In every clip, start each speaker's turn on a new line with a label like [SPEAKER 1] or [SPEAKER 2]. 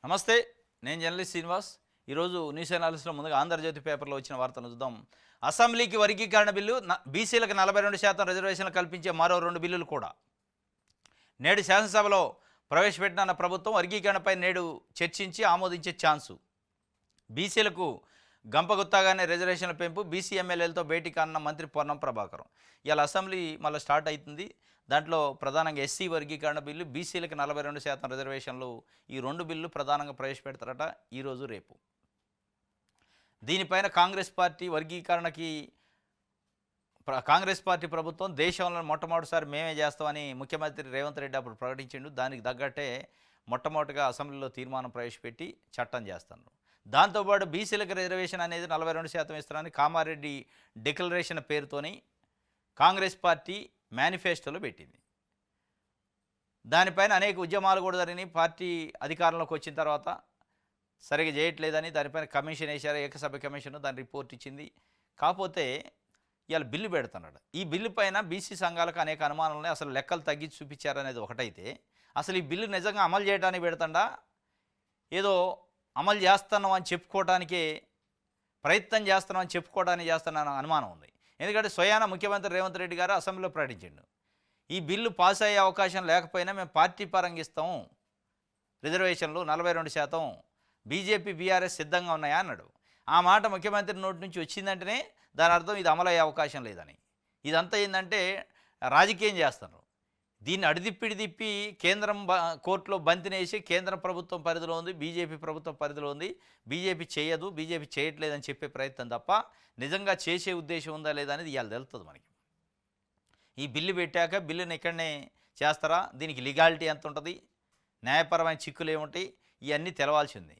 [SPEAKER 1] నమస్తే, నేను జర్నలిస్ట్ శ్రీనివాస్. ఈరోజు న్యూస్ అనాలిసిస్లో ముందుగా ఆంధ్రజ్యోతి పేపర్లో వచ్చిన వార్తను చూద్దాం. అసెంబ్లీకి వర్గీకరణ బిల్లు, బీసీలకు 42% రిజర్వేషన్లు కల్పించే మరో 2 బిల్లులు కూడా నేడు శాసనసభలో ప్రవేశపెట్టిన ప్రభుత్వం వర్గీకరణపై నేడు చర్చించి ఆమోదించే ఛాన్సు. బీసీలకు గంపగుత్తాగానే రిజర్వేషన్ల పెంపు, బీసీ ఎమ్మెల్యేలతో భేటీ కానున్న మంత్రి పొన్నం ప్రభాకర్. ఇలా అసెంబ్లీ మళ్ళీ స్టార్ట్ అవుతుంది. దాంట్లో ప్రధానంగా ఎస్సీ వర్గీకరణ బిల్లు, బీసీలకు 42% రిజర్వేషన్లు, ఈ 2 బిల్లు ప్రధానంగా ప్రవేశపెడతారట ఈరోజు రేపు. దీనిపైన కాంగ్రెస్ పార్టీ వర్గీకరణకి కాంగ్రెస్ పార్టీ ప్రభుత్వం దేశంలో మొట్టమొదటిసారి మేమే చేస్తామని ముఖ్యమంత్రి రేవంత్ రెడ్డి అప్పుడు ప్రకటించిండు. దానికి తగ్గట్టే మొట్టమొదటిగా అసెంబ్లీలో తీర్మానం ప్రవేశపెట్టి చట్టం చేస్తున్నారు. దాంతోపాటు బీసీలకు రిజర్వేషన్ అనేది 42% ఇస్తారని కామారెడ్డి డిక్లరేషన్ పేరుతోని కాంగ్రెస్ పార్టీ మేనిఫెస్టోలో పెట్టింది. దానిపైన అనేక ఉద్యమాలు కూడా జరిగినాయి. పార్టీ అధికారంలోకి వచ్చిన తర్వాత సరిగా చేయట్లేదని దానిపైన కమిషన్ వేశారు, ఏకసభ్య కమిషన్, దాని రిపోర్ట్ ఇచ్చింది. కాకపోతే ఇవాళ బిల్లు పెడుతున్నాడు. ఈ బిల్లు పైన బీసీ సంఘాలకు అనేక అనుమానాలు ఉన్నాయి. అసలు లెక్కలు తగ్గించి చూపించారనేది ఒకటైతే, అసలు ఈ బిల్లు నిజంగా అమలు చేయడానికి పెడతాడా, ఏదో అమలు చేస్తున్నాం అని చెప్పుకోవడానికే ప్రయత్నం చేస్తున్నాం అని చెప్పుకోవడానికి చేస్తున్న అనుమానం ఉంది. ఎందుకంటే స్వయాన ముఖ్యమంత్రి రేవంత్ రెడ్డి గారు అసెంబ్లీలో ప్రకటించిండు, ఈ బిల్లు పాస్ అయ్యే అవకాశం లేకపోయినా మేము పార్టీ పరంగా ఇస్తాం రిజర్వేషన్లు 42%, బీజేపీ బీఆర్ఎస్ సిద్ధంగా ఉన్నాయా అన్నాడు. ఆ మాట ముఖ్యమంత్రి నోటి నుంచి వచ్చిందంటేనే దాని అర్థం ఇది అమలు అయ్యే అవకాశం లేదని. ఇదంతా ఏంటంటే రాజకీయం చేస్తున్నారు. దీన్ని అడిదిప్పిడి తిప్పి కేంద్రం కోర్టులో బంతినేసి కేంద్ర ప్రభుత్వం పరిధిలో ఉంది, బీజేపీ ప్రభుత్వం పరిధిలో ఉంది, బీజేపీ చేయదు, బీజేపీ చేయట్లేదని చెప్పే ప్రయత్నం తప్ప నిజంగా చేసే ఉద్దేశం ఉందా లేదా అనేది ఇవాళ తెలుస్తుంది మనకి. ఈ బిల్లు పెట్టాక బిల్లుని ఇక్కడనే చేస్తారా, దీనికి లీగాలిటీ ఎంత ఉంటుంది, న్యాయపరమైన చిక్కులు ఏముంటాయి, ఇవన్నీ తెలవాల్సింది.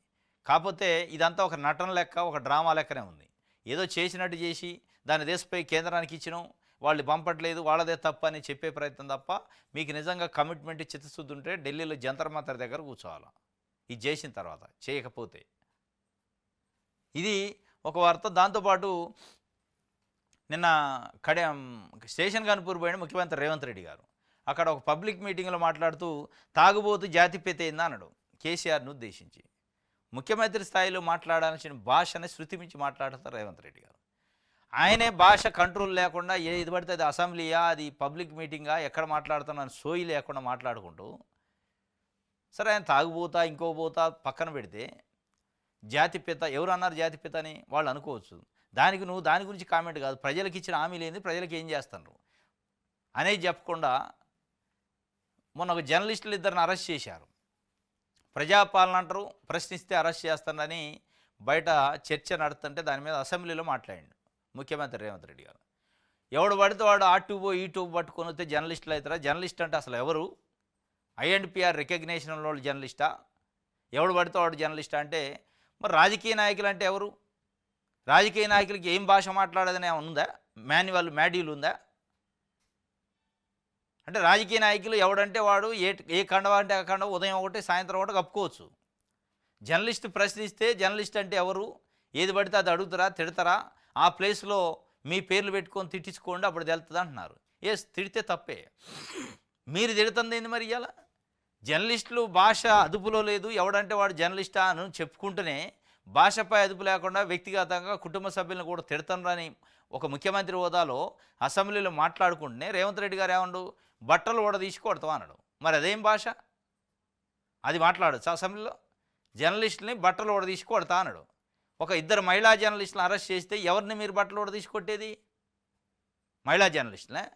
[SPEAKER 1] కాకపోతే ఇదంతా ఒక నటన లెక్క, ఒక డ్రామా లెక్కనే ఉంది. ఏదో చేసినట్టు చేసి దాన్ని దేశపోయి కేంద్రానికి ఇచ్చినాం, వాళ్ళు పంపట్లేదు, వాళ్ళదే తప్పు అని చెప్పే ప్రయత్నం తప్ప, మీకు నిజంగా కమిట్మెంట్ చిత్తశుద్ధి ఉంటే ఢిల్లీలో జంతర్ మంతర్ దగ్గర కూర్చోవాలి. ఇది చేసిన తర్వాత చేయకపోతే ఇది ఒక వార్త. దాంతోపాటు నిన్న స్టేషన్ గన్పూర్ పోయిన ముఖ్యమంత్రి రేవంత్ రెడ్డి గారు అక్కడ ఒక పబ్లిక్ మీటింగ్లో మాట్లాడుతూ తాగుబోతు జాతిపేత ఏందా అన్నాడు కేసీఆర్ను ఉద్దేశించి. ముఖ్యమంత్రి స్థాయిలో మాట్లాడాల్సిన భాషని శృతి మించి మాట్లాడతారు రేవంత్ రెడ్డి గారు. ఆయనే భాష కంట్రోల్ లేకుండా ఏది పడితే అది అసెంబ్లీయా, అది పబ్లిక్ మీటింగా, ఎక్కడ మాట్లాడుతున్నాను సోయి లేకుండా మాట్లాడుకుంటూ, సరే ఆయన తాగుబోతా ఇంకో పోతా పక్కన పెడితే జాతిపిత ఎవరు అన్నారు, జాతిపిత అని వాళ్ళు అనుకోవచ్చు. దానికి నువ్వు దాని గురించి కామెంట్ కాదు, ప్రజలకు ఇచ్చిన హామీ లేని ప్రజలకు ఏం చేస్తున్నారు అనేది చెప్పకుండా మొన్న ఒక జర్నలిస్టులు 2 అరెస్ట్ చేశారు. ప్రజాపాలన అంటారు, ప్రశ్నిస్తే అరెస్ట్ చేస్తారని బయట చర్చ నడుతుంటే దాని మీద అసెంబ్లీలో మాట్లాడిండు ముఖ్యమంత్రి రేవంత్ రెడ్డి గారు. ఎవడు పడితే వాడు ఆ ట్యూబో ఈ ట్యూబ్ పట్టుకొని వస్తే జర్నలిస్టులు అవుతారా? జర్నలిస్ట్ అంటే అసలు ఎవరు? ఐఎన్పిఆర్ రికగ్నేషన్ ఉన్న వాళ్ళు జర్నలిస్టా? ఎవడు పడితే వాడు జర్నలిస్టా అంటే మరి రాజకీయ నాయకులు అంటే ఎవరు? రాజకీయ నాయకులకి ఏం భాష మాట్లాడదని ఉందా? మాడ్యూల్ ఉందా? అంటే రాజకీయ నాయకులు ఎవడంటే వాడు ఏ కండవ అంటే ఆ కండవ, ఉదయం ఒకటి సాయంత్రం ఒకటి కప్పుకోవచ్చు. జర్నలిస్ట్ ప్రశ్నిస్తే జర్నలిస్ట్ అంటే ఎవరు, ఏది పడితే అది అడుగుతారా, తిడతారా? ఆ ప్లేస్లో మీ పేర్లు పెట్టుకొని తిట్టించుకోండి, అప్పుడు తెలుస్తుంది అంటున్నారు. తిడితే తప్పే, మీరు తిడుతుంది ఏంది మరి? ఇవాళ జర్నలిస్టులు భాష అదుపులో లేదు, ఎవడంటే వాడు జర్నలిస్టా అని చెప్పుకుంటూనే భాషపై అదుపు లేకుండా వ్యక్తిగతంగా కుటుంబ సభ్యులను కూడా తిడతారని ఒక ముఖ్యమంత్రి హోదాలో అసెంబ్లీలో మాట్లాడుకుంటూనే రేవంత్ రెడ్డి గారు ఏమన్నాడు, బట్టలు కూడా తీసుకొడతాం అన్నాడు. మరి అదేం భాష? అది మాట్లాడచ్చు అసెంబ్లీలో? జర్నలిస్టులని బట్టలు కూడా తీసుకొడతా అన్నాడు. ఒక 2 మహిళా జర్నలిస్టులను అరెస్ట్ చేస్తే ఎవరిని మీరు బట్టలు కూడా తీసుకొట్టేది? మహిళా జర్నలిస్టులే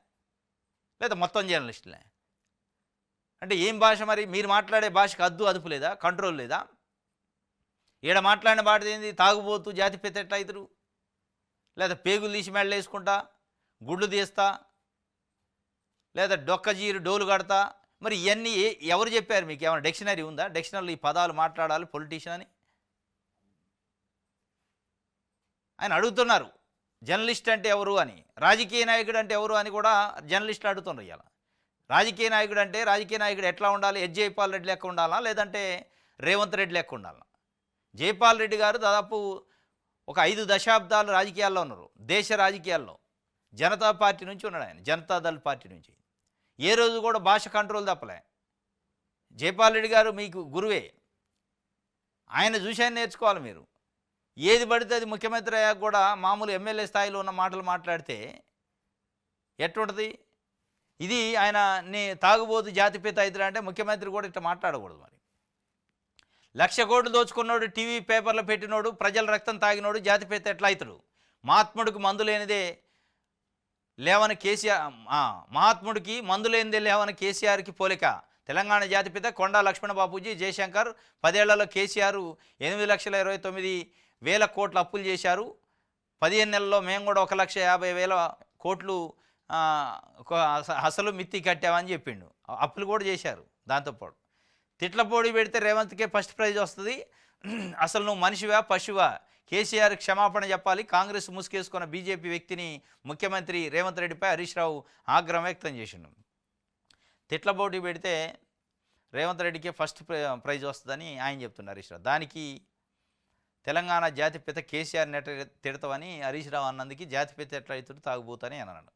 [SPEAKER 1] లేదా మొత్తం జర్నలిస్టులే? అంటే ఏం భాష మరి? మీరు మాట్లాడే భాషకు అదుపు లేదా, కంట్రోల్ లేదా? ఈడ మాట్లాడిన బాట ఏంది? తాగుబోతూ జాతిపిత ఎట్లా అవుతారు? లేదా పేగులు తీసి మెడలు వేసుకుంటా, గుడ్లు తీస్తా, లేదా డొక్కజీరు డోలు కడతా, మరి ఇవన్నీ ఎవరు చెప్పారు మీకు? ఏమైనా డిక్షనరీ ఉందా? డిక్షనరీలో ఈ పదాలు మాట్లాడాలి పొలిటీషియన్ అని ఆయన అడుగుతున్నారు. జర్నలిస్ట్ అంటే ఎవరు అని, రాజకీయ నాయకుడు అంటే ఎవరు అని కూడా జర్నలిస్టులు అడుగుతున్నారు. ఇవాళ రాజకీయ నాయకుడు అంటే రాజకీయ నాయకుడు ఎట్లా ఉండాలి? జైపాల్ రెడ్డి లెక్క ఉండాలా, లేదంటే రేవంత్ రెడ్డి లెక్క ఉండాలా? జైపాల్ రెడ్డి గారు దాదాపు ఒక 5 దశాబ్దాలు రాజకీయాల్లో ఉన్నారు. దేశ రాజకీయాల్లో జనతా పార్టీ నుంచి ఉన్నాడు ఆయన, జనతాదళ్ పార్టీ నుంచి. ఏ రోజు కూడా భాష కంట్రోల్ తప్పలే. జైపాల్ రెడ్డి గారు మీకు గురువే. ఆయన చూసి ఆయన నేర్చుకోవాలి మీరు. ఏది పడితే అది ముఖ్యమంత్రి అయ్యాక కూడా మామూలు ఎమ్మెల్యే స్థాయిలో ఉన్న మాటలు మాట్లాడితే ఎట్లుంటది? ఇది ఆయన తాగుబోతు జాతిపిత అయితురా అంటే ముఖ్యమంత్రి కూడా ఇట్లా మాట్లాడకూడదు. మరి 1,00,000 కోట్లు దోచుకున్నోడు, టీవీ పేపర్లో పెట్టినోడు, ప్రజల రక్తం తాగినోడు జాతిపిత ఎట్లా అవుతాడు? మహాత్ముడికి మందు లేనిదే లేవని కేసీఆర్, మహాత్ముడికి మందు లేనిదే లేవని కేసీఆర్కి పోలిక. తెలంగాణ జాతిపిత కొండా లక్ష్మణ బాపూజీ జయశంకర్ 10 ఏళ్లలో కేసీఆర్ 8,29,000 కోట్ల అప్పులు చేశారు. 15 నెలల్లో మేము కూడా 1,50,000 కోట్లు అసలు మిత్తి కట్టామని చెప్పిండు. అప్పులు కూడా చేశారు. దాంతోపాటు తిట్లపోడి పెడితే రేవంత్కే ఫస్ట్ ప్రైజ్ వస్తుంది. అసలు నువ్వు మనిషివా పశువా? కేసీఆర్ క్షమాపణ చెప్పాలి. కాంగ్రెస్ ముసుకేసుకున్న బీజేపీ వ్యక్తిని ముఖ్యమంత్రి రేవంత్ రెడ్డిపై హరీష్ రావు ఆగ్రహం వ్యక్తం చేసిండు. తిట్లపోటీ పెడితే రేవంత్ రెడ్డికి ఫస్ట్ ప్రైజ్ వస్తుందని ఆయన చెప్తున్నారు హరీష్ రావు. దానికి తెలంగాణ జాతిపిత కేసీఆర్ నెట్ తిడతామని హరీష్ రావు అన్నందుకు జాతిపిత ఎట్లా అవుతుంది తాగుబోతని అన్నాడు.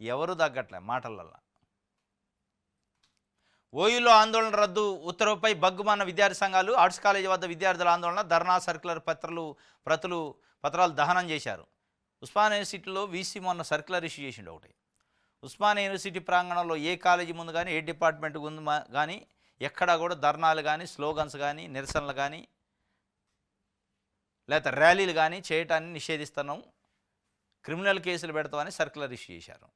[SPEAKER 1] ఎవరు తగ్గట్లే మాటలల్లో. ఓయూలో ఆందోళన రద్దు ఉత్తర్వుపై బగ్గుమన్న విద్యార్థి సంఘాలు. ఆర్ట్స్ కాలేజీ వద్ద విద్యార్థుల ఆందోళన, ధర్నా, సర్క్యులర్ పత్రాలు దహనం చేశారు. ఉస్మానియా యూనివర్సిటీలో వీసీ మొన్న సర్క్యులర్ ఇష్యూ చేసిండు ఒకటి. ఉస్మానియా యూనివర్సిటీ ప్రాంగణంలో ఏ కాలేజీ ముందు కానీ ఏ డిపార్ట్మెంట్ ముందు కానీ ఎక్కడా కూడా ధర్నాలు కానీ స్లోగన్స్ కానీ నిరసనలు కానీ లేకపోతే ర్యాలీలు కానీ చేయటాన్ని నిషేధిస్తున్నాం, క్రిమినల్ కేసులు పెడతామని సర్క్యులర్ ఇష్యూ చేశారు.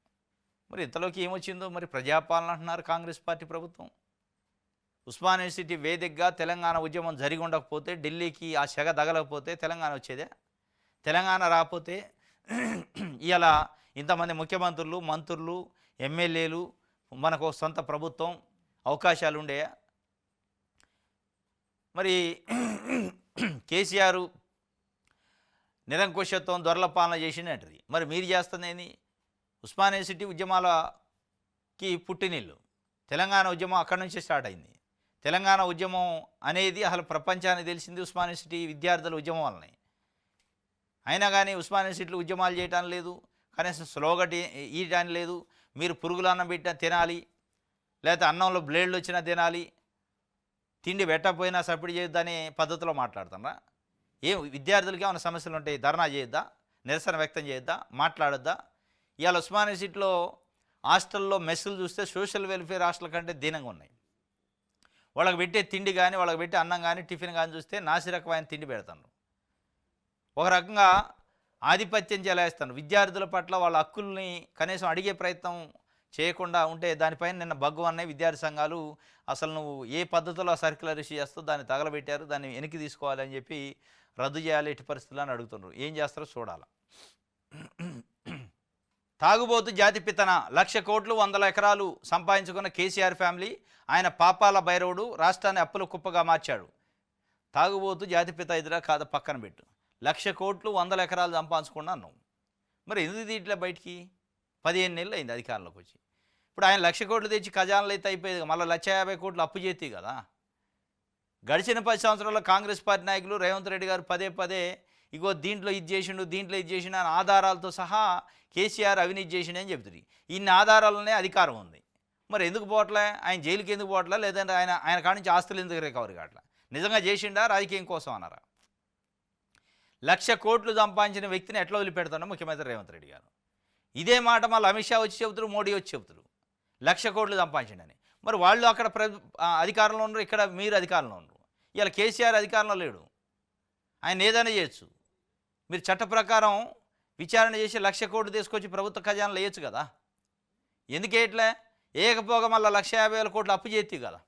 [SPEAKER 1] మరి ఇంతలోకి ఏమొచ్చిందో మరి ప్రజాపాలన అంటున్నారు కాంగ్రెస్ పార్టీ ప్రభుత్వం. ఉస్మానియా యూనివర్సిటీ వేదికగా తెలంగాణ ఉద్యమం జరిగి ఉండకపోతే, ఢిల్లీకి ఆ సెగ దగలకపోతే తెలంగాణ వచ్చేదే? తెలంగాణ రాకపోతే ఇలా ఇంతమంది ముఖ్యమంత్రులు, మంత్రులు, ఎమ్మెల్యేలు, మనకు సొంత ప్రభుత్వం అవకాశాలు ఉండేయా? మరి కేసీఆర్ నిరంకుశత్వం దొరల పాలన చేసినట్టుది. మరి మీరు చేస్తుందేంది? ఉస్మానియా యూనివర్సిటీ ఉద్యమాలకి పుట్టినిల్లు. తెలంగాణ ఉద్యమం అక్కడి నుంచే స్టార్ట్ అయింది. తెలంగాణ ఉద్యమం అనేది అసలు ప్రపంచానికి తెలిసింది ఉస్మానియా యూనివర్సిటీ విద్యార్థుల ఉద్యమం వల్లనే. అయినా కానీ ఉస్మానియా యూనివర్సిటీలో ఉద్యమాలు చేయటం లేదు, కనీసం స్లోగటి ఈయటానికి లేదు. మీరు పురుగులు అన్నం పెట్టినా తినాలి, లేకపోతే అన్నంలో బ్లేడ్లు వచ్చినా తినాలి, తిండి పెట్టకపోయినా సపిడి చేయొద్దనే పద్ధతిలో మాట్లాడుతున్నా. విద్యార్థులకి ఏమైనా సమస్యలు ఉంటాయి, ధర్నా చేయొద్దా, నిరసన వ్యక్తం చేయొద్దా, మాట్లాడొద్దా? ఇవాళ ఉస్మానియా యూనివర్సిటీలో హాస్టల్లో మెస్సులు చూస్తే సోషల్ వెల్ఫేర్ హాస్టల్ కంటే దీనంగా ఉన్నాయి. వాళ్ళకి పెట్టే తిండి కానీ, వాళ్ళకి పెట్టే అన్నం కానీ, టిఫిన్ కానీ చూస్తే నాసిరకమైన తిండి పెడతాను. ఒక రకంగా ఆధిపత్యం చెలాయిస్తాను. విద్యార్థుల పట్ల వాళ్ళ హక్కుల్ని కనీసం అడిగే ప్రయత్నం చేయకుండా ఉంటే దానిపైన నిన్న బగ్గుమన్నాయి విద్యార్థి సంఘాలు. అసలు నువ్వు ఏ పద్ధతిలో సర్క్యులర్ ఇష్యూ చేస్తావు, దాన్ని తగలబెట్టారు, దాన్ని వెనక్కి తీసుకోవాలని చెప్పి రద్దు చేయాలి ఎట్టి పరిస్థితుల్లో అని అడుగుతున్నారు. ఏం చేస్తారో చూడాలి. తాగుబోతు జాతిపితన 1,00,000 కోట్లు 100 ఎకరాలు సంపాదించుకున్న కేసీఆర్ ఫ్యామిలీ, ఆయన పాపాల భైరవుడు రాష్ట్రాన్ని అప్పుల కుప్పగా మార్చాడు. తాగుబోతు జాతిపిత ఎదురా కాదు పక్కన పెట్టు. 1,00,000 కోట్లు 100 ఎకరాలు సంపాదించుకున్నా అన్నావు. మరి ఎందుకు తీయట్లే బయటికి? 15 నెలలు అయింది అధికారంలోకి వచ్చి. ఇప్పుడు ఆయన 1,00,000 కోట్లు తెచ్చి ఖజానాలు అయితే అయిపోయేది, మళ్ళీ 1,50,000 కోట్లు అప్పు చేతి కదా. గడిచిన 10 సంవత్సరాల్లో కాంగ్రెస్ పార్టీ నాయకులు రేవంత్ రెడ్డి గారు పదే ఇగో దీంట్లో ఇది చేసిండు అని ఆధారాలతో సహా కేసీఆర్ అవినీతి చేసిండు అని చెప్తుంది. ఇన్ని ఆధారాలనే అధికారం ఉంది. మరి ఎందుకు పోవట్లే? ఆయన జైలుకి ఎందుకు పోవట్లే? లేదంటే ఆయన కాడి నుంచి ఆస్తులు ఎందుకు రికవరీ కావట్లే? నిజంగా చేసిండా, రాజకీయం కోసం అన్నారా? 1,00,000 కోట్లు సంపాదించిన వ్యక్తిని ఎట్లా వదిలిపెడతాడో ముఖ్యమంత్రి రేవంత్ రెడ్డి గారు. ఇదే మాట మళ్ళీ అమిత్ షా వచ్చి చెబుతారు, మోడీ వచ్చి చెబుతారు 1,00,000 కోట్లు సంపాదించండి. మరి వాళ్ళు అక్కడ అధికారంలో ఉన్నారు, ఇక్కడ మీరు అధికారంలో ఉన్నారు. ఇలా కేసీఆర్ అధికారంలో లేడు, ఆయన ఏదైనా చేయొచ్చు. మీరు చట్ట ప్రకారం విచారణ చేసి 1,00,000 కోట్లు తీసుకొచ్చి ప్రభుత్వ ఖజానాలు వేయచ్చు కదా. ఎందుకేట్లే? ఏకపోగా మళ్ళీ 1,50,000 కోట్లు అప్పు చేతి కదా.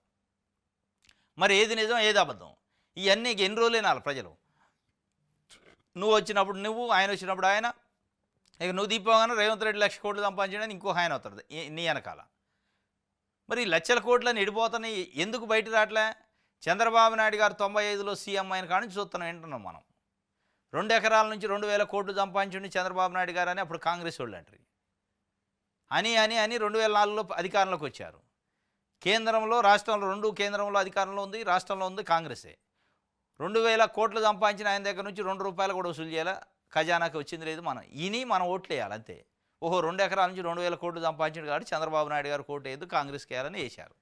[SPEAKER 1] మరి ఏది నిజం, ఏది అబద్ధం? ఇవన్నీ ఎన్ని రోజులు వినాలి ప్రజలు? నువ్వు వచ్చినప్పుడు నువ్వు, ఆయన వచ్చినప్పుడు ఆయన. ఇక నువ్వు దీపోగానే రేవంత్ రెడ్డి 1,00,000 కోట్లు సంపాదించడానికి ఇంకో ఆయన అవుతుంది నీ వెనకాల. మరి 1,00,000 కోట్లని ఎడిపోతున్నాయి, ఎందుకు బయట రావట్లే? చంద్రబాబు నాయుడు గారు 95లో సీఎం అయిన కాడి నుంచి చూస్తున్నాం, వింటున్నాం మనం. 2 ఎకరాల నుంచి 2,000 కోట్లు సంపాదించండి చంద్రబాబు నాయుడు గారు అని అప్పుడు కాంగ్రెస్ వాళ్ళు అంటారు. అని 2004లో అధికారంలోకి వచ్చారు. కేంద్రంలో, రాష్ట్రంలో, 2 కేంద్రంలో అధికారంలో ఉంది, రాష్ట్రంలో ఉంది కాంగ్రెసే. 2,000 కోట్లు సంపాదించిన ఆయన దగ్గర నుంచి 2 రూపాయలు కూడా వసూలు చేయాలి, ఖజానాకి వచ్చింది లేదు. మనం ఓట్లు వేయాలి అంతే. 2 ఎకరాల నుంచి 2,000 కోట్లు సంపాదించాడు కాబట్టి చంద్రబాబు నాయుడు గారు కోటు వేయద్దు, కాంగ్రెస్కి వేయాలని వేశారు.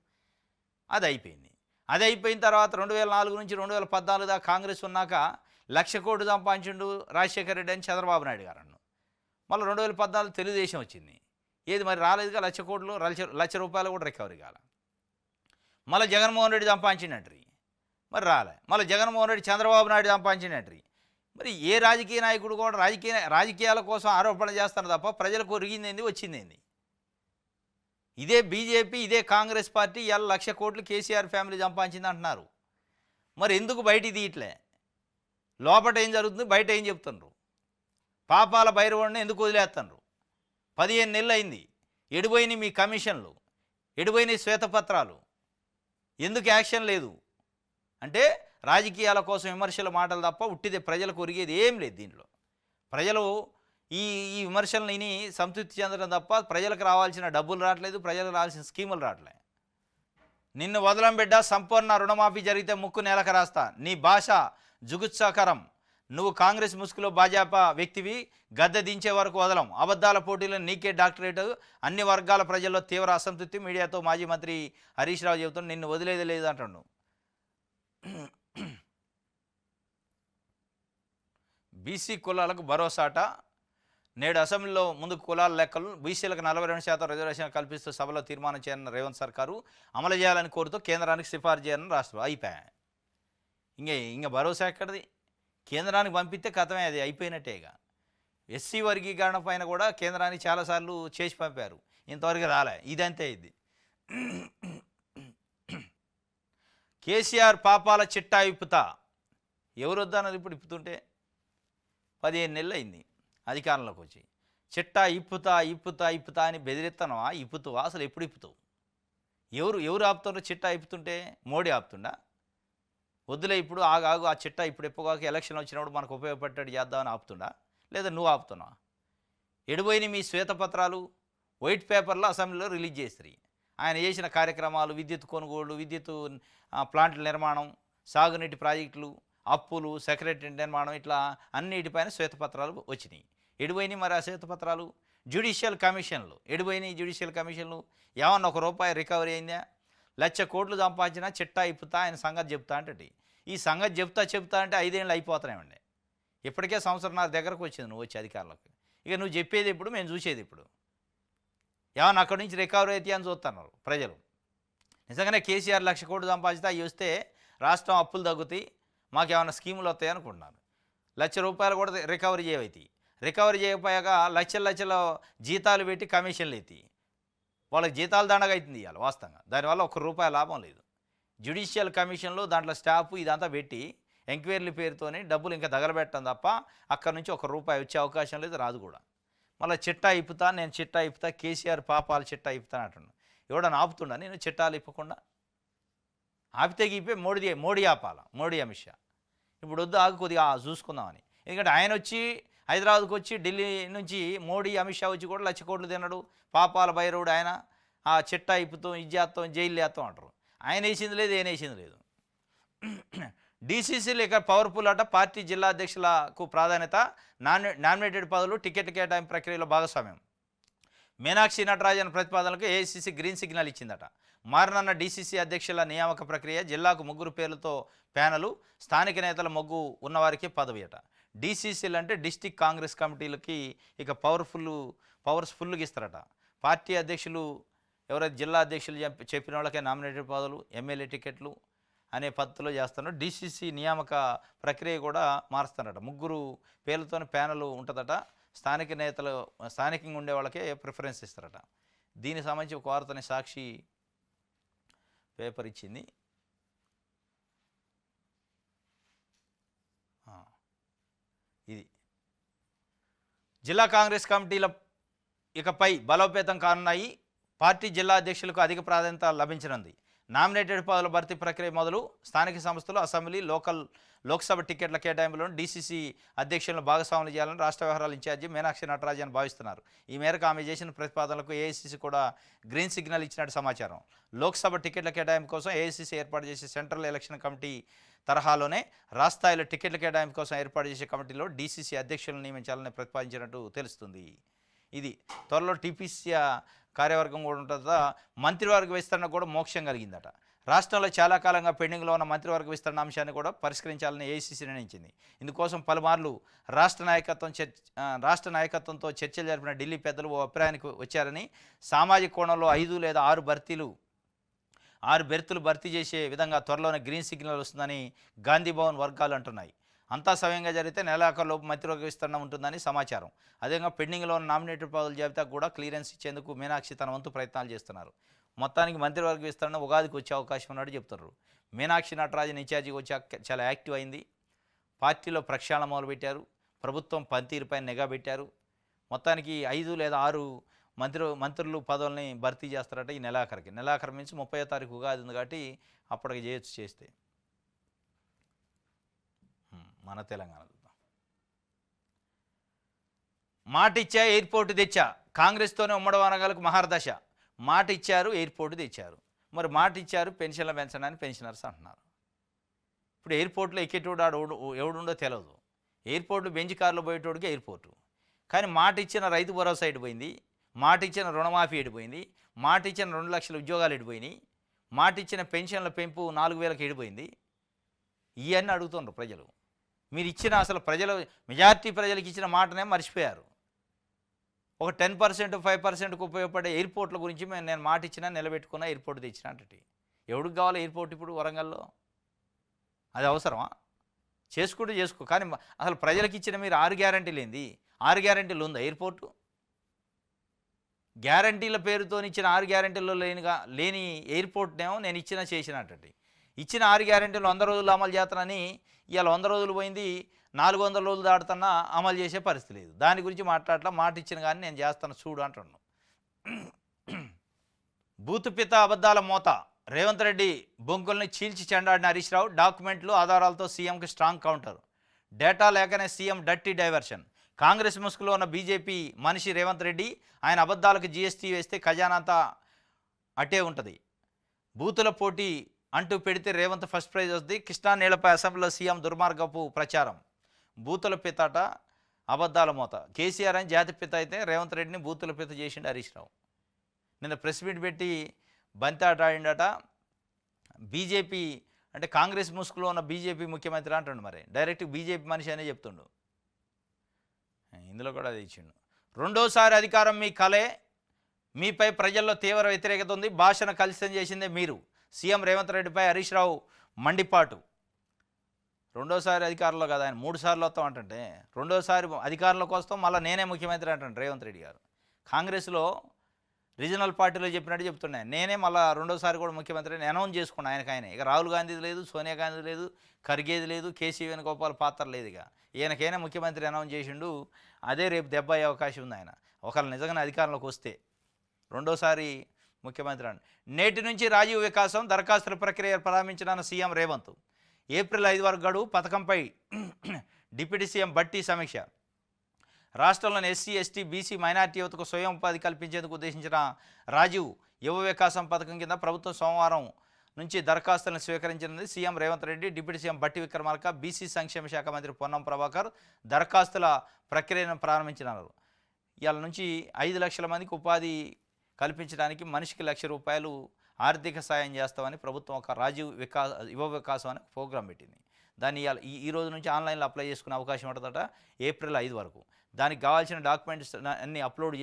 [SPEAKER 1] అది అయిపోయింది. అది అయిపోయిన తర్వాత 2004 నుంచి 2014 దాకా కాంగ్రెస్ ఉన్నాక 1,00,000 కోట్లు సంపాదించిండు రాజశేఖర రెడ్డి అని చంద్రబాబు నాయుడు గారు అన్నాడు. మళ్ళీ 2014 తెలుగుదేశం వచ్చింది. ఏది మరి రాలేదుగా 1,00,000 కోట్లు, 1,00,000 రూపాయలు కూడా రికవరీ కాల. మళ్ళీ జగన్మోహన్ రెడ్డి సంపాదించినట్రీ మరి రాలే. మళ్ళీ జగన్మోహన్ రెడ్డి చంద్రబాబు నాయుడు సంపాదించినట్రీ. మరి ఏ రాజకీయ నాయకుడు కూడా రాజకీయాల కోసం ఆరోపణ చేస్తారు తప్ప ప్రజలకు ఒరిగిందేంది వచ్చిందేంది? ఇదే బీజేపీ, ఇదే కాంగ్రెస్ పార్టీ ఇవాళ 1,00,000 కోట్లు కేసీఆర్ ఫ్యామిలీ సంపాదించింది అంటున్నారు. మరి ఎందుకు బయట తీయట్లే? లోపల ఏం జరుగుతుంది, బయట ఏం చెప్తున్నారు? పాపాల భైరవుడిని ఎందుకు వదిలేస్తున్నారు? 15 నెలలు అయింది. ఎడిపోయినాయి మీ కమిషన్లు, ఎడిపోయినాయి శ్వేతపత్రాలు, ఎందుకు యాక్షన్ లేదు? అంటే రాజకీయాల కోసం విమర్శల మాటలు తప్ప ఉట్టిదే ప్రజలకు ఒరిగేది ఏం లేదు. దీంట్లో ప్రజలు ఈ ఈ విమర్శలను విని సంతృప్తి చెందడం తప్ప ప్రజలకు రావాల్సిన డబ్బులు రావట్లేదు, ప్రజలకు రావాల్సిన స్కీములు రావట్లేదు. నిన్ను వదలం బిడ్డ, సంపూర్ణ రుణమాఫీ జరిగితే ముక్కు నేలకు రాస్తా. నీ భాష జుగుత్సాకరం. నువ్వు కాంగ్రెస్ ముసుగులో భాజపా వ్యక్తివి, గద్దె దించే వరకు వదలం. అబద్ధాల పోటీలో నీకే డాక్టరేట్. అన్ని వర్గాల ప్రజల్లో తీవ్ర అసంతృప్తి. మీడియాతో మాజీ మంత్రి హరీష్ రావు చెబుతున్నాడు, నిన్ను వదిలేది లేదు అంటాడు. బీసీ కులాలకు భరోసాట. నేడు అసెంబ్లీలో ముందుకు కులాల లెక్కలు, బీసీలకు 42% రిజర్వేషన్ కల్పిస్తూ సభలో తీర్మానం చేయనున్న రేవంత్ సర్కారు అమలు చేయాలని కోరుతూ కేంద్రానికి సిఫార్సు చేయాలని రాష్ట్రం అయిపోయాయి. ఇంకా భరోసా ఎక్కడిది? కేంద్రానికి పంపిస్తే కథమే, అది అయిపోయినట్టేగా. ఎస్సీ వర్గీకరణ పైన కూడా కేంద్రానికి చాలాసార్లు చేసి పంపారు, ఇంతవరకు రాలే. ఇదంతే. ఇది కేసీఆర్ పాపాల చిట్టా ఇప్పుతా. ఎవరు వద్దన్నది? ఇప్పుడు ఇప్పుతుంటే 15 నెలలు అయింది అధికారంలోకి వచ్చి. చిట్టా ఇప్పుతా ఇప్పుతా ఇప్పుతా అని బెదిరిస్తానవా? ఇప్పుతావా? అసలు ఎప్పుడు ఇప్పుతావు? ఎవరు ఆపుతుండ్రో చిట్టా ఇప్పుతుంటే? మోడీ ఆపుతుండా? వద్దులే ఇప్పుడు ఆగాగు, ఆ చిట్టా ఇప్పుడు ఎప్పుగాక ఎలక్షన్ వచ్చినప్పుడు మనకు ఉపయోగపడ్డాడు చేద్దామని ఆపుతుండా? లేదా నువ్వు ఆపుతున్నావా? ఎడిపోయిన మీ శ్వేతపత్రాలు, వైట్ పేపర్లో అసెంబ్లీలో రిలీజ్ చేస్తారు. ఆయన చేసిన కార్యక్రమాలు, విద్యుత్ కొనుగోళ్లు, విద్యుత్ ప్లాంట్ల నిర్మాణం, సాగునీటి ప్రాజెక్టులు, అప్పులు, సెక్రటరీ నిర్మాణం, ఇట్లా అన్నిటిపైన శ్వేతపత్రాలు వచ్చినాయి. ఎడిపోయినాయి మరి ఆ శ్వేతపత్రాలు? జ్యుడిషియల్ కమిషన్లు ఎడిపోయినాయి. జ్యుడిషియల్ కమిషన్లు ఏమన్నా ₹1 రికవరీ అయిందా? 1,00,000 కోట్లు సంపాదించినా చిట్టా ఇప్పుతా, ఆయన సంగతి చెప్తా అంటే. ఈ సంగతి చెప్తా అంటే 5 ఏళ్ళు అయిపోతున్నాయండి. ఇప్పటికే సంవత్సరంన్నర దగ్గరకు వచ్చింది నువ్వు వచ్చి అధికారంలోకి. ఇక నువ్వు చెప్పేది ఇప్పుడు, మేము చూసేది ఇప్పుడు. ఏమన్నా అక్కడి నుంచి రికవరీ అయితే అని చూస్తున్నారు ప్రజలు. నిజంగానే కేసీఆర్ 1,00,000 కోట్లు సంపాదిస్తే అవి వస్తే రాష్ట్రం అప్పులు తగ్గుతాయి, మాకేమైనా స్కీములు వస్తాయి అనుకుంటున్నారు. ₹1,00,000 కూడా రికవరీ చేయవుతాయి. రికవరీ చేయకపోయాక లక్షల జీతాలు పెట్టి కమిషన్లు అవుతాయి. వాళ్ళకి జీతాలు దండగా అవుతుంది ఇవాళ వాస్తవంగా. దానివల్ల ₹1 లాభం లేదు. జ్యుడిషియల్ కమిషన్లో దాంట్లో స్టాఫ్ ఇదంతా పెట్టి ఎంక్వైరీల పేరుతోనే డబ్బులు ఇంకా తగలబెట్టడం తప్ప అక్కడ నుంచి ₹1 వచ్చే అవకాశం లేదు, రాదు కూడా. మళ్ళీ చిట్టా ఇప్పుతా, నేను చిట్టా ఇప్పుతా, కేసీఆర్ పాపాలు చిట్టా ఇప్పుతా అంటున్నాను. ఎవడని ఆపుతుండా నేను చిట్టాలు ఇప్పకుండా? ఆపితే గీపే మోడీ ఆపాల, మోడీ అమిత్ షా. ఇప్పుడు వద్దు, ఆగు కొద్దిగా చూసుకుందామని. ఎందుకంటే ఆయన వచ్చి హైదరాబాద్కి వచ్చి ఢిల్లీ నుంచి మోడీ అమిత్ షా వచ్చి కూడా 1,00,000 కోట్లు తిన్నాడు. పాపాల భైరవుడు ఆయన. ఆ చిట్టా ఇప్పుతాం, ఇది చేస్తాం, జైలు వేస్తాం అంటారు. ఆయన వేసింది లేదు, ఏం వేసింది లేదు. డీసీసీలు ఇక పవర్ఫుల్ అట. పార్టీ జిల్లా అధ్యక్షులకు ప్రాధాన్యత. నామినేటెడ్ పదవులు, టికెట్ కేటాయింపు ప్రక్రియలో భాగస్వామ్యం. మీనాక్షి నటరాజన్ ప్రతిపాదనలకు ఏఐసీసీ గ్రీన్ సిగ్నల్ ఇచ్చిందట. మారనన్న డీసీసీ అధ్యక్షుల నియామక ప్రక్రియ. జిల్లాకు 3 పేర్లతో ప్యానలు. స్థానిక నేతల మొగ్గు ఉన్నవారికి పదవి అట. డీసీసీలు అంటే డిస్టిక్ కాంగ్రెస్ కమిటీలకి ఇక పవర్స్ ఫుల్గా ఇస్తారట. పార్టీ అధ్యక్షులు ఎవరైతే జిల్లా అధ్యక్షులు చెప్పిన వాళ్ళకే నామినేటెడ్ పదవులు, ఎమ్మెల్యే టికెట్లు అనే పద్ధతిలో చేస్తున్నారు. డీసీసీ నియామక ప్రక్రియ కూడా మారుస్తారట. 3 పేర్లతోనే ప్యానల్ ఉంటుందట. స్థానిక నేతలు, స్థానికంగా ఉండే వాళ్ళకే ప్రిఫరెన్స్ ఇస్తారట. దీనికి సంబంధించి ఒక వార్తని సాక్షి పేపర్ ఇచ్చింది. ఇది జిల్లా కాంగ్రెస్ కమిటీల ఇకపై బలోపేతం కానున్నాయి. పార్టీ జిల్లా అధ్యక్షులకు అధిక ప్రాధాన్యత లభించనుంది. నామినేటెడ్ పదవుల భర్తీ ప్రక్రియ మొదలు. స్థానిక సంస్థలు, అసెంబ్లీ, లోక్సభ టికెట్ల కేటాయింపులను డీసీసీ అధ్యక్షులను భాగస్వాములు చేయాలని రాష్ట్ర వ్యవహారాల ఇన్ఛార్జి మీనాక్షి నటరాజన్ భావిస్తున్నారు. ఈ మేరకు ఆమె చేసిన ప్రతిపాదనలకు ఏఐసీసీ కూడా గ్రీన్ సిగ్నల్ ఇచ్చినట్టు సమాచారం. లోక్సభ టికెట్ల కేటాయింపు కోసం ఏఐసీసీ ఏర్పాటు చేసే సెంట్రల్ ఎలక్షన్ కమిటీ తరహాలోనే రాష్ట్ర స్థాయిలో టికెట్ల కేటాయింపు కోసం ఏర్పాటు చేసే కమిటీలో డీసీసీ అధ్యక్షులను నియమించాలని ప్రతిపాదించినట్టు తెలుస్తుంది. ఇది త్వరలో టీపీసీ కార్యవర్గం కూడా ఉంటుందా. మంత్రివర్గ విస్తరణ కూడా మోక్షం కలిగిందట. రాష్ట్రంలో చాలా కాలంగా పెండింగ్లో ఉన్న మంత్రివర్గ విస్తరణ అంశాన్ని కూడా పరిష్కరించాలని ఏఐసీసీ నిర్ణయించింది. ఇందుకోసం పలుమార్లు రాష్ట్ర నాయకత్వంతో చర్చలు జరిపిన ఢిల్లీ పెద్దలు ఓ అభిప్రాయానికి వచ్చారని, సామాజిక కోణంలో 5 లేదా 6 బెర్తులు భర్తీ చేసే విధంగా త్వరలోనే గ్రీన్ సిగ్నల్ వస్తుందని గాంధీ భవన్ వర్గాలు అంటున్నాయి. అంతా సవ్యంగా జరిగితే నెలాఖరులోపు మంత్రివర్గ విస్తరణ ఉంటుందని సమాచారం. అదేవిధంగా పెండింగ్లో ఉన్న నామినేటెడ్ పదవుల జాబితాకు కూడా క్లియరెన్స్ ఇచ్చేందుకు మీనాక్షి తన వంతు ప్రయత్నాలు చేస్తున్నారు. మొత్తానికి మంత్రివర్గ విస్తరణ ఉగాదికి వచ్చే అవకాశం ఉన్నట్టు చెప్తున్నారు. మీనాక్షి నటరాజన్ ఇన్ఛార్జిగా వచ్చాక చాలా యాక్టివ్ అయింది. పార్టీలో ప్రక్షాళన మొదలుపెట్టారు. ప్రభుత్వం పనితీరుపై నిఘా పెట్టారు. మొత్తానికి 5 లేదా 6 మంత్రులు పదవుల్ని భర్తీ చేస్తారట ఈ నెలాఖరు నుంచి 30వ తారీఖు ఉగాది ఉంది కాబట్టి అప్పటికి చేయొచ్చు. చేస్తే మన తెలంగాణ చూద్దాం. మాట ఇచ్చా ఎయిర్పోర్టు తెచ్చా, కాంగ్రెస్తోనే ఉమ్మడి వనగాలకు మహర్దశ. మాట ఇచ్చారు, ఎయిర్పోర్టు తెచ్చారు. మరి మాట ఇచ్చారు పెన్షన్లు పెంచడానికి, పెన్షనర్స్ అంటున్నారు. ఇప్పుడు ఎయిర్పోర్ట్లో ఎక్కేటోడు ఎవడుండో తెలియదు. ఎయిర్పోర్టు బెంచ్ కార్లో పోయేటోడికి ఎయిర్పోర్టు. కానీ మాట ఇచ్చిన రైతు భరోసా ఎడిపోయింది, మాట ఇచ్చిన రుణమాఫీ ఎడిపోయింది, మాట ఇచ్చిన 2 లక్షల ఉద్యోగాలు ఎడిపోయినాయి, మాట ఇచ్చిన పెన్షన్ల పెంపు 4,000కి ఎడిపోయింది. ఇవన్నీ అడుగుతున్నారు ప్రజలు. మీరు ఇచ్చిన అసలు మెజార్టీ ప్రజలకు ఇచ్చిన మాటనే మర్చిపోయారు. ఒక 10%, 5%కు ఉపయోగపడే ఎయిర్పోర్ట్ల గురించి నేను మాట ఇచ్చినా, నిలబెట్టుకున్నా, ఎయిర్పోర్ట్ తెచ్చినా అంటే ఎవడికి కావాలి ఎయిర్పోర్ట్ ఇప్పుడు వరంగల్లో? అది అవసరమా? చేసుకో. కానీ అసలు ప్రజలకు ఇచ్చిన మీరు 6 గ్యారంటీలు ఏంది? 6 గ్యారంటీలు ఉందా ఎయిర్పోర్టు? గ్యారంటీల పేరుతో ఇచ్చిన 6 గ్యారంటీల్లో లేని ఎయిర్పోర్ట్నేమో నేను చేసినట్టు. ఇచ్చిన 6 గ్యారంటీలు 100 రోజులు అమలు చేస్తానని ఇవాళ 100 రోజులు పోయింది, 400 రోజులు దాటుతున్నా అమలు చేసే పరిస్థితి లేదు. దాని గురించి మాట్లాడటం, మాట ఇచ్చిన కానీ నేను చేస్తాను చూడు అంటున్నాను. బూతుపిత అబద్ధాల మోత, రేవంత్ రెడ్డి బొంకుల్ని చీల్చి చెండాడిన హరీష్ రావు, డాక్యుమెంట్లు ఆధారాలతో సీఎంకి స్ట్రాంగ్ కౌంటర్. డేటా లేకనే సీఎం డర్టీ డైవర్షన్. కాంగ్రెస్ ముసుగులో ఉన్న బీజేపీ మనిషి రేవంత్ రెడ్డి, ఆయన అబద్ధాలకు జీఎస్టీ వేస్తే ఖజానాంతా అటే ఉంటుంది. బూతుల పోటీ అంటూ పెడితే రేవంత్ ఫస్ట్ ప్రైజ్ వస్తుంది. కృష్ణా నీళ్లపై అసెంబ్లీలో సీఎం దుర్మార్గపు ప్రచారం. బూతుల పితట అబద్ధాల మోత. కేసీఆర్ అని జాతి పిత అయితే రేవంత్ రెడ్డిని బూతుల పిత చేసిండు హరీష్ రావు. నిన్న ప్రెస్ మీట్ పెట్టి బంతాట ఆడిండట. బీజేపీ అంటే కాంగ్రెస్ ముసుగులో ఉన్న బీజేపీ ముఖ్యమంత్రి అంటుండు. మరి డైరెక్ట్ బీజేపీ మనిషి అనే చెప్తుండు. ఇందులో కూడా అది ఇచ్చిండు. రెండోసారి అధికారం మీ కలే, మీపై ప్రజల్లో తీవ్ర వ్యతిరేకత ఉంది, భాషను కలుషితం చేసిందే మీరు. సీఎం రేవంత్ రెడ్డిపై హరీష్ రావు మండిపాటు. రెండోసారి అధికారంలో కదా, ఆయన 3 సార్లు వస్తామంటే రెండోసారి అధికారంలోకి వస్తాం మళ్ళీ నేనే ముఖ్యమంత్రి అంటాడు రేవంత్ రెడ్డి గారు. కాంగ్రెస్లో రీజనల్ పార్టీలో చెప్పినట్టు చెప్తున్నాయి, నేనే మళ్ళీ రెండోసారి కూడా ముఖ్యమంత్రిని అనౌన్స్ చేసుకున్నాను ఆయనకైనా. ఇక రాహుల్ గాంధీది లేదు, సోనియా గాంధీ లేదు, ఖర్గేది లేదు, కేసీ వేణుగోపాల్ పాత్ర లేదు. ఇక ఈయనకైనా ముఖ్యమంత్రి అనౌన్స్ చేసిండు. అదే రేపు దెబ్బ అయ్యే అవకాశం ఉంది. ఆయన ఒకవేళ నిజంగా అధికారంలోకి వస్తే రెండోసారి ముఖ్యమంత్రి అని. నేటి నుంచి రాజీవ్ వికాసం దరఖాస్తుల ప్రక్రియ ప్రారంభించిన సీఎం రేవంత్. ఏప్రిల్ 5 వరకు గడువు. పథకంపై డిప్యూటీ సీఎం బట్టి సమీక్ష. రాష్ట్రంలోని ఎస్సీ, ఎస్టీ, బీసీ, మైనార్టీ యువతకు స్వయం ఉపాధి కల్పించేందుకు ఉద్దేశించిన రాజీవ్ యువ వికాసం పథకం కింద ప్రభుత్వం సోమవారం నుంచి దరఖాస్తులను స్వీకరించింది. CM Revanth Reddy, deputy CM బట్టి విక్రమార్క, బీసీ సంక్షేమ శాఖ మంత్రి పొన్నం ప్రభాకర్ దరఖాస్తుల ప్రక్రియను ప్రారంభించినారు. ఇవాళ నుంచి 5 లక్షల మందికి ఉపాధి కల్పించడానికి మనిషికి ₹1,00,000 ఆర్థిక సాయం చేస్తామని ప్రభుత్వం ఒక రాజీవ్ యువ వికాసం అనే ప్రోగ్రాం పెట్టింది. దాన్ని ఇవాళ ఈ రోజు నుంచి ఆన్లైన్లో అప్లై చేసుకునే అవకాశం ఉంటుందట ఏప్రిల్ 5 వరకు. దానికి కావాల్సిన డాక్యుమెంట్స్ అన్నీ అప్లోడ్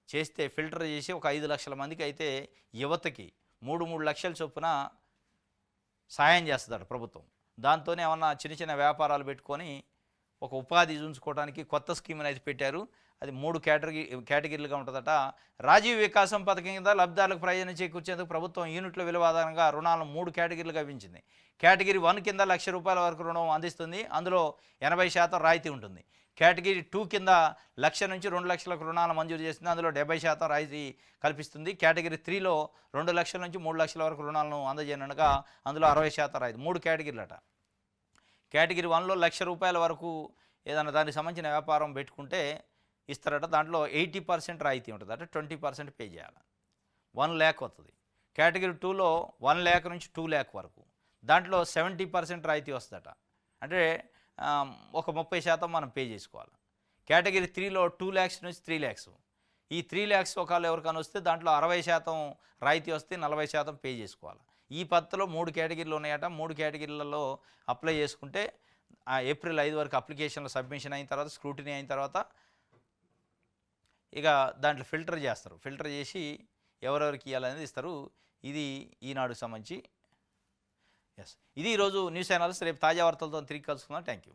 [SPEAKER 1] చేస్తే ఫిల్టర్ చేసి ఒక 5 లక్షల మందికి అయితే యువతకి 3 లక్షల చొప్పున సాయం చేస్తుందట ప్రభుత్వం. దాంతోనే ఏమన్నా చిన్న వ్యాపారాలు పెట్టుకొని ఒక ఉపాధి చూసుకోవడానికి కొత్త స్కీమ్ని అయితే పెట్టారు. అది 3 కేటగిరీలుగా ఉంటుందట. రాజీవ్ వికాసం పథకం కింద లబ్ధిదారులకు ప్రయోజనం చేకూర్చేందుకు ప్రభుత్వం యూనిట్ల విలువ ఆధారంగా రుణాలను 3 కేటగిరీలుగా పెంచింది. కేటగిరీ 1 కింద ₹1,00,000 వరకు రుణం అందిస్తుంది, అందులో 80% రాయితీ ఉంటుంది. కేటగిరీ 2 కింద 1,00,000 నుంచి 2 లక్షలకు రుణాలు మంజూరు చేస్తుంది, అందులో 70% రాయితీ కల్పిస్తుంది. కేటగిరీ 3లో 2 లక్షల నుంచి 3 లక్షల వరకు రుణాలను అందజేయనుండగా అందులో 60% రాయితీ. 3 కేటగిరీలట. కేటగిరీ 1లో ₹1,00,000 వరకు ఏదైనా దానికి సంబంధించిన వ్యాపారం పెట్టుకుంటే ఇస్తారట. దాంట్లో 80% రాయితీ ఉంటుంది, అంటే 20% పే చేయాలి. 1 lakh వస్తుంది. కేటగిరీ 2లో 1 lakh నుంచి 2 lakh వరకు, దాంట్లో 70% రాయితీ వస్తుందట, అంటే ఒక 30% మనం పే చేసుకోవాలి. కేటగిరీ 3లో 2 lakhs నుంచి 3 lakhs. ఈ 3 lakhs ఒకవేళ ఎవరికైనా వస్తే దాంట్లో 60% రాయితీ వస్తే 40% పే చేసుకోవాలి. ఈ పద్ధతిలో 3 కేటగిరీలు ఉన్నాయట. 3 కేటగిరీలలో అప్లై చేసుకుంటే ఏప్రిల్ 5 వరకు అప్లికేషన్లు సబ్మిషన్ అయిన తర్వాత స్క్రూటినీ అయిన తర్వాత ఇక దాంట్లో ఫిల్టర్ చేస్తారు. ఫిల్టర్ చేసి ఎవరెవరికి ఇవ్వాలనేది ఇస్తారు. ఇది ఈనాడుకు సంబంధించి. ఇది ఈరోజు న్యూస్ ఛానల్స్. రేపు తాజా వార్తలతో తిరిగి కలుసుకుందాం. Thank you.